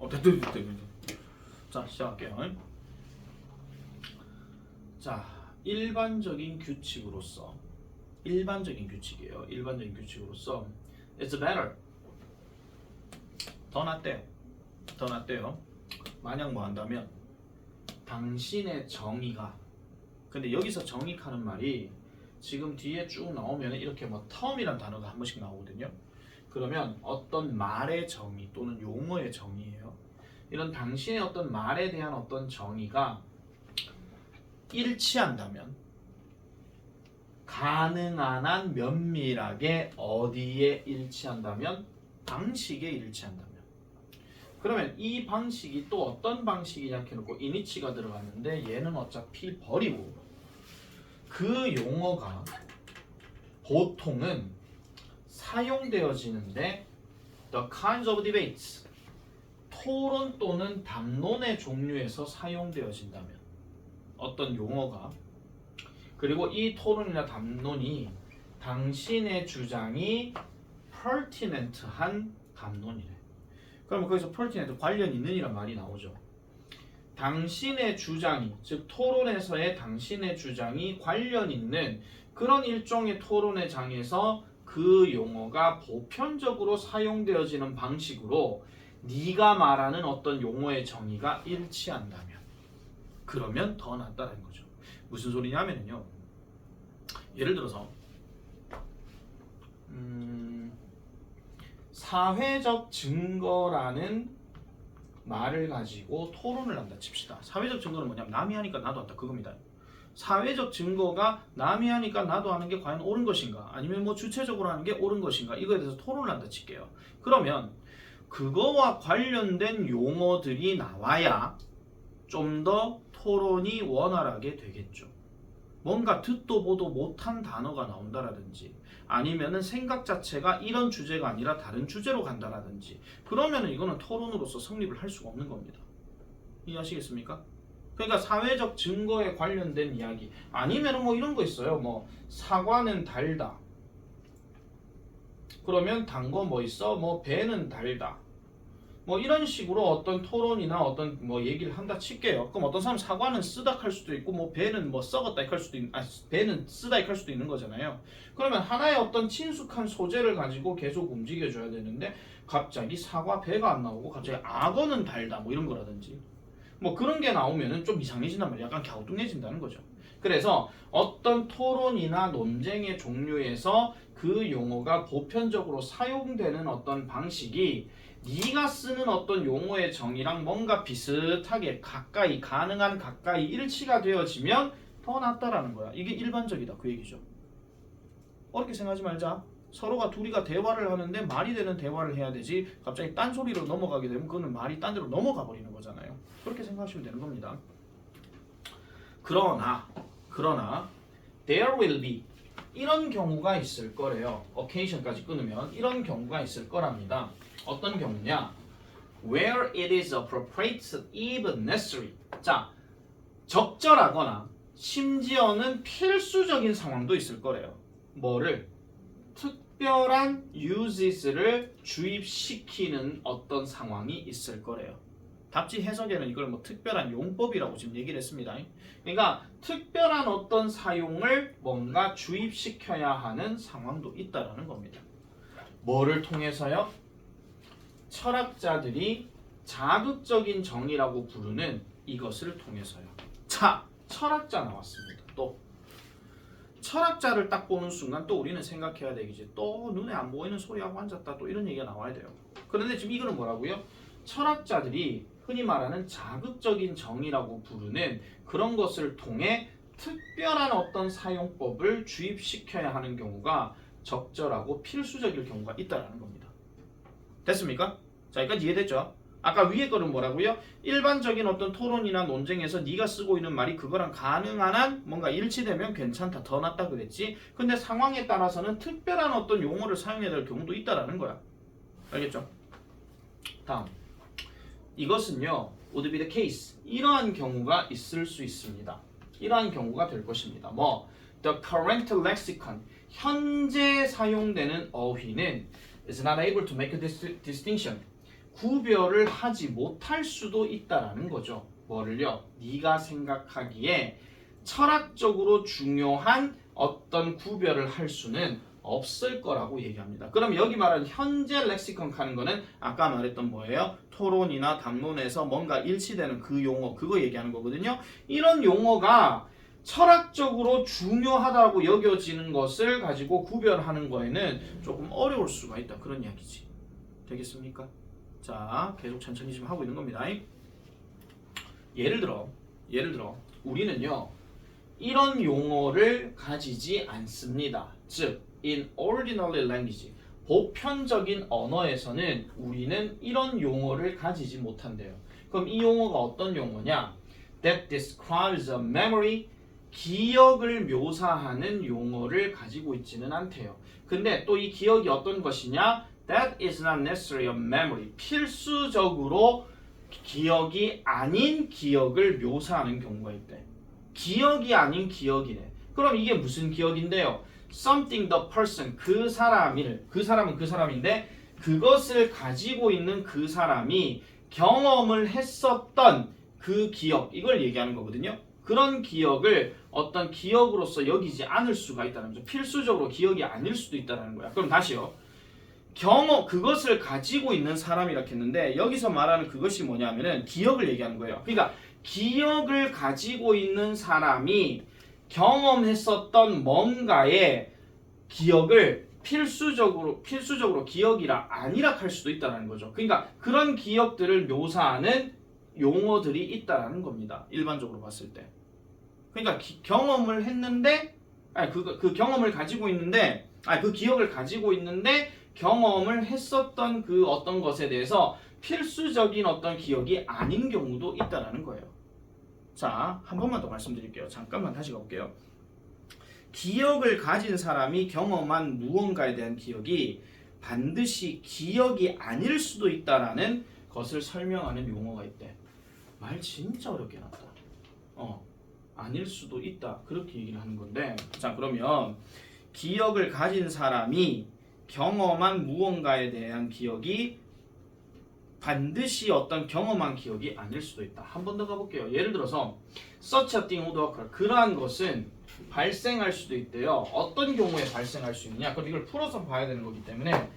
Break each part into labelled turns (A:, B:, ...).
A: 됐다. 자, 시작할게요. 자, 일반적인 규칙이에요. 일반적인 규칙으로서 it's better. 더 낫대요. 만약 뭐 한다면 당신의 정의가, 근데 여기서 정의하는 말이 지금 뒤에 쭉 나오면 이렇게 뭐 term이란 단어가 한 번씩 나오거든요. 그러면 어떤 말의 정의 또는 용어의 정의예요. 이런 당신의 어떤 말에 대한 어떤 정의가 일치한다면, 가능한 한 면밀하게 어디에 일치한다면? 방식에 일치한다면. 그러면 이 방식이 또 어떤 방식이냐 이렇게 놓고 이니치가 들어갔는데 얘는 어차피 버리고, 그 용어가 보통은 사용되어지는데 the kinds of debates, 토론 또는 담론의 종류에서 사용되어진다면, 어떤 용어가, 그리고 이 토론이나 담론이 당신의 주장이 pertinent한 담론이래. 그러면 거기서 pertinent, 관련 있는 이란 말이 나오죠. 당신의 주장이, 즉 토론에서의 당신의 주장이 관련 있는 그런 일종의 토론의 장에서 그 용어가 보편적으로 사용되어지는 방식으로 네가 말하는 어떤 용어의 정의가 일치한다면, 그러면 더 낫다는 거죠. 무슨 소리냐면요, 예를 들어서 사회적 증거라는 말을 가지고 토론을 한다 칩시다. 사회적 증거는 뭐냐면 남이 하니까 나도 한다 그겁니다. 사회적 증거가 남이 하니까 나도 하는 게 과연 옳은 것인가, 아니면 뭐 주체적으로 하는 게 옳은 것인가, 이거에 대해서 토론을 한다 칠게요. 그러면 그거와 관련된 용어들이 나와야 좀 더 토론이 원활하게 되겠죠. 뭔가 듣도 보도 못한 단어가 나온다라든지, 아니면은 생각 자체가 이런 주제가 아니라 다른 주제로 간다라든지, 그러면은 이거는 토론으로서 성립을 할 수가 없는 겁니다. 이해하시겠습니까? 그러니까 사회적 증거에 관련된 이야기, 아니면은 뭐 이런 거 있어요. 뭐 사과는 달다. 그러면 단 거 뭐 있어? 뭐 배는 달다. 뭐 이런 식으로 어떤 토론이나 어떤 뭐 얘기를 한다 칠게요. 그럼 어떤 사람 사과는 쓰다 할 수도 있고, 뭐 배는 뭐 썩었다 할 수도 배는 쓰다 할 수도 있는 거잖아요. 그러면 하나의 어떤 친숙한 소재를 가지고 계속 움직여줘야 되는데 갑자기 사과 배가 안 나오고 갑자기 악어는 달다 뭐 이런 거라든지, 뭐 그런 게 나오면은 좀 이상해진단 말이에요. 약간 갸우뚱해진다는 거죠. 그래서 어떤 토론이나 논쟁의 종류에서 그 용어가 보편적으로 사용되는 어떤 방식이 네가 쓰는 어떤 용어의 정의랑 뭔가 비슷하게 가까이, 가능한 가까이 일치가 되어지면 더 낫다라는 거야. 이게 일반적이다 그 얘기죠. 어렵게 생각하지 말자. 서로가 둘이가 대화를 하는데 말이 되는 대화를 해야 되지, 갑자기 딴소리로 넘어가게 되면 그거는 말이 딴 데로 넘어가 버리는 거잖아요. 그렇게 생각하시면 되는 겁니다. 그러나 there will be, 이런 경우가 있을 거래요. occasion까지 끊으면 이런 경우가 있을 거랍니다. 어떤 경우냐? where it is appropriate, even necessary. 자, 적절하거나 심지어는 필수적인 상황도 있을 거래요. 뭐를? 특별한 uses를 주입시키는 어떤 상황이 있을 거래요. 답지 해석에는 이걸 뭐 특별한 용법이라고 지금 얘기를 했습니다. 그러니까 특별한 어떤 사용을 뭔가 주입시켜야 하는 상황도 있다라는 겁니다. 뭐를 통해서요? 철학자들이 자극적인 정의라고 부르는 이것을 통해서요. 자, 철학자 나왔습니다. 또 철학자를 딱 보는 순간 또 우리는 생각해야 되겠지. 또 눈에 안 보이는 소리하고 앉았다, 또 이런 얘기가 나와야 돼요. 그런데 지금 이거는 뭐라고요? 철학자들이 흔히 말하는 자극적인 정의라고 부르는 그런 것을 통해 특별한 어떤 사용법을 주입시켜야 하는 경우가 적절하고 필수적일 경우가 있다는 겁니다. 됐습니까? 자, 여기까지 이해됐죠? 아까 위에 거는 뭐라고요? 일반적인 어떤 토론이나 논쟁에서 네가 쓰고 있는 말이 그거랑 가능한 한 뭔가 일치되면 괜찮다, 더 낫다 그랬지. 근데 상황에 따라서는 특별한 어떤 용어를 사용해야 될 경우도 있다라는 거야. 알겠죠? 다음, 이것은요, would be the case, 이러한 경우가 있을 수 있습니다. 이러한 경우가 될 것입니다. 뭐, the current lexicon, 현재 사용되는 어휘는 is not able to make a distinction, 구별을 하지 못할 수도 있다라는 거죠. 뭐를요? 네가 생각하기에 철학적으로 중요한 어떤 구별을 할 수는 없을 거라고 얘기합니다. 그럼 여기 말하는 현재 렉시컨 하는 거는 아까 말했던 뭐예요? 토론이나 담론에서 뭔가 일치되는 그 용어, 그거 얘기하는 거거든요. 이런 용어가 철학적으로 중요하다고 여겨지는 것을 가지고 구별하는 거에는 조금 어려울 수가 있다. 그런 이야기지. 되겠습니까? 자, 계속 천천히 좀 하고 있는 겁니다. 예를 들어 우리는요 이런 용어를 가지지 않습니다. 즉, in ordinary language, 보편적인 언어에서는 우리는 이런 용어를 가지지 못한대요. 그럼 이 용어가 어떤 용어냐? That describes a memory, 기억을 묘사하는 용어를 가지고 있지는 않대요. 근데 또 이 기억이 어떤 것이냐? That is not necessarily a memory, 필수적으로 기억이 아닌 기억을 묘사하는 경우가 있대. 기억이 아닌 기억이래. 그럼 이게 무슨 기억인데요? Something the person, 그 사람은 그 사람인데 그것을 가지고 있는 그 사람이 경험을 했었던 그 기억, 이걸 얘기하는 거거든요. 그런 기억을 어떤 기억으로서 여기지 않을 수가 있다는 거죠. 필수적으로 기억이 아닐 수도 있다는 거야. 그럼 다시요. 그것을 가지고 있는 사람이라 했는데 여기서 말하는 그것이 뭐냐면은 기억을 얘기하는 거예요. 그러니까 기억을 가지고 있는 사람이 경험했었던 뭔가의 기억을 필수적으로 기억이라 아니라 할 수도 있다는 거죠. 그러니까 그런 기억들을 묘사하는 용어들이 있다라는 겁니다. 일반적으로 봤을 때. 그러니까 경험을 했는데 그 경험을 가지고 있는데 그 기억을 가지고 있는데 경험을 했었던 그 어떤 것에 대해서 필수적인 어떤 기억이 아닌 경우도 있다라는 거예요. 자, 한 번만 더 말씀드릴게요. 잠깐만 다시 가볼게요. 기억을 가진 사람이 경험한 무언가에 대한 기억이 반드시 기억이 아닐 수도 있다라는 것을 설명하는 용어가 있대. 말 진짜 어렵게 해놨다. 아닐 수도 있다. 그렇게 얘기를 하는 건데, 자, 그러면 기억을 가진 사람이 경험한 무언가에 대한 기억이 반드시 어떤 경험한 기억이 아닐 수도 있다. 한 번 더 가볼게요. 예를 들어서 such a thing would occur. 그러한 것은 발생할 수도 있대요. 어떤 경우에 발생할 수 있느냐? 그럼 이걸 풀어서 봐야 되는 거기 때문에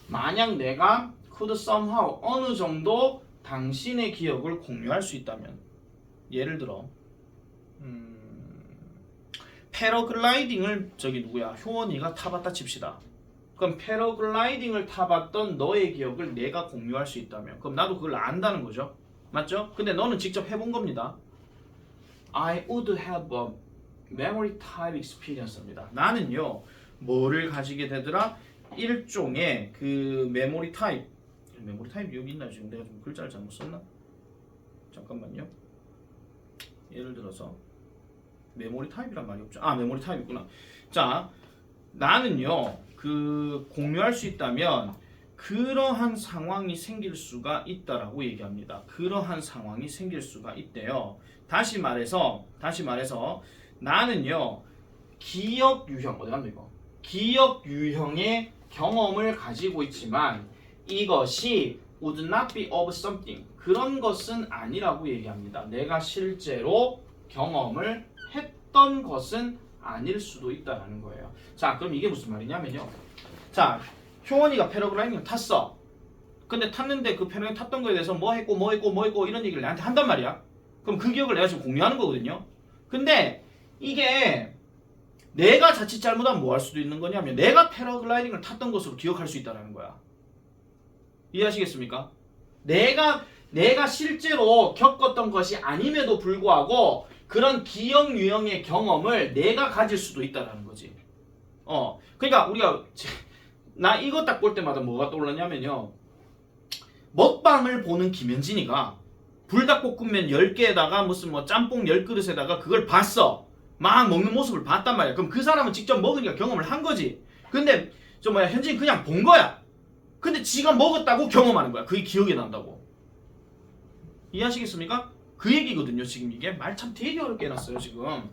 A: 만약 내가 could somehow 어느 정도 당신의 기억을 공유할 수 있다면, 예를 들어 패러글라이딩을 효원이가 타봤다 칩시다. 그럼 패러글라이딩을 타봤던 너의 기억을 내가 공유할 수 있다면, 그럼 나도 그걸 안다는 거죠. 맞죠? 근데 너는 직접 해본 겁니다. I would have a memory type experience입니다. 나는요 뭐를 가지게 되더라? 일종의 그 메모리 타입 여기 있나? 지금 내가 좀 글자를 잘못 썼나? 잠깐만요. 예를 들어서 메모리 타입이란 말이 없죠. 메모리 타입 있구나. 자, 나는요 그 공유할 수 있다면 그러한 상황이 생길 수가 있다라고 얘기합니다. 그러한 상황이 생길 수가 있대요. 다시 말해서 나는요 기억 유형, 어디 갔노 이거? 기억 유형의 경험을 가지고 있지만 이것이 would not be of something, 그런 것은 아니라고 얘기합니다. 내가 실제로 경험을 했던 것은 아닐 수도 있다라는 거예요. 자, 그럼 이게 무슨 말이냐면요. 자, 효원이가 패러글라이딩을 탔어. 근데 탔는데 그 패러글라이딩 탔던 거에 대해서 뭐 했고 이런 얘기를 나한테 한단 말이야. 그럼 그 기억을 내가 지금 공유하는 거거든요. 근데 이게 내가 자칫 잘못하면 뭐 할 수도 있는 거냐면 내가 패러글라이딩을 탔던 것으로 기억할 수 있다는 거야. 이해하시겠습니까? 내가 실제로 겪었던 것이 아님에도 불구하고 그런 기억 유형의 경험을 내가 가질 수도 있다는 거지. 그러니까 우리가 나 이거 딱 볼 때마다 뭐가 떠올랐냐면요. 먹방을 보는 김현진이가 불닭볶음면 10개에다가 무슨 뭐 짬뽕 10그릇에다가 그걸 봤어. 막 먹는 모습을 봤단 말이야. 그럼 그 사람은 직접 먹으니까 경험을 한 거지. 근데 현진이 그냥 본 거야. 근데 지가 먹었다고 경험하는 거야. 그게 기억이 난다고. 이해하시겠습니까? 그 얘기거든요. 지금 이게 말 참 되게 어렵게 해놨어요 지금.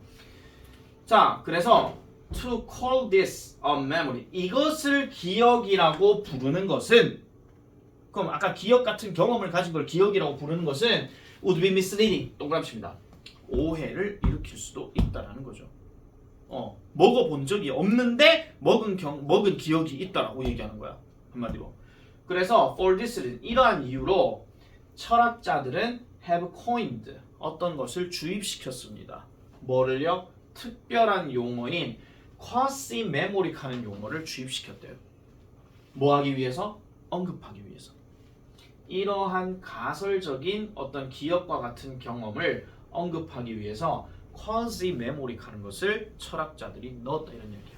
A: 자, 그래서 to call this a memory, 이것을 기억이라고 부르는 것은 그럼 아까 기억 같은 경험을 가진 걸 기억이라고 부르는 것은 would be misleading. 동그라미입니다. 오해를 일으킬 수도 있다라는 거죠. 먹어본 적이 없는데 먹은 기억이 있다라고 얘기하는 거야. 한마디로. 그래서 for this reason, 이러한 이유로 철학자들은 have coined 어떤 것을 주입시켰습니다. 뭐를요? 특별한 용어인 quasi-memoric하는 용어를 주입시켰대요. 뭐 하기 위해서? 언급하기 위해서. 이러한 가설적인 어떤 기억과 같은 경험을 언급하기 위해서 quasi-memoric하는 것을 철학자들이 넣었다 이런 얘기예요.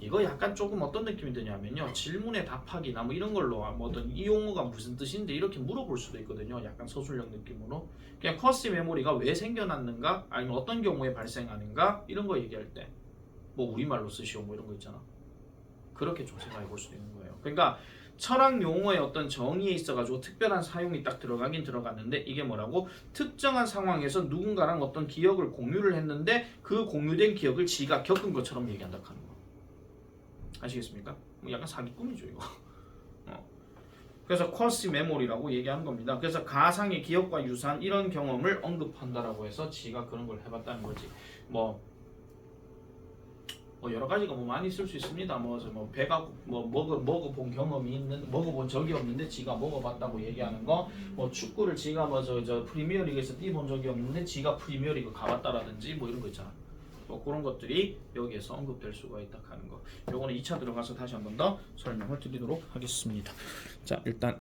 A: 이거 약간 조금 어떤 느낌이 드냐면요. 질문에 답하기나 뭐 이런 걸로 뭐 어떤 이 용어가 무슨 뜻인데 이렇게 물어볼 수도 있거든요. 약간 서술형 느낌으로. 그냥 커시 메모리가 왜 생겨났는가? 아니면 어떤 경우에 발생하는가? 이런 거 얘기할 때 뭐 우리말로 쓰시오 뭐 이런 거 있잖아. 그렇게 좀 생각해 볼 수도 있는 거예요. 그러니까 철학 용어의 어떤 정의에 있어가지고 특별한 사용이 딱 들어가긴 들어갔는데 이게 뭐라고? 특정한 상황에서 누군가랑 어떤 기억을 공유를 했는데 그 공유된 기억을 지가 겪은 것처럼 얘기한다 하는 거. 아시겠습니까? 뭐 약간 사기꾼이죠 이거. 그래서 quasi memory라고 얘기하는 겁니다. 그래서 가상의 기억과 유사한 이런 경험을 언급한다라고 해서 지가 그런 걸 해봤다는 거지. 뭐 여러 가지가 뭐 많이 쓸 수 있습니다. 뭐 배가 먹어본 경험이 있는 먹어본 적이 없는데 지가 먹어봤다고 얘기하는 거. 뭐 축구를 지가 저 프리미어리그에서 뛰본 적이 없는데 지가 프리미어리그 가봤다라든지 뭐 이런 거 있잖아. 뭐 그런 것들이 여기에서 언급될 수가 있다 하는 거. 요거는 2차 들어가서 다시 한 번 더 설명을 드리도록 하겠습니다. 자, 일단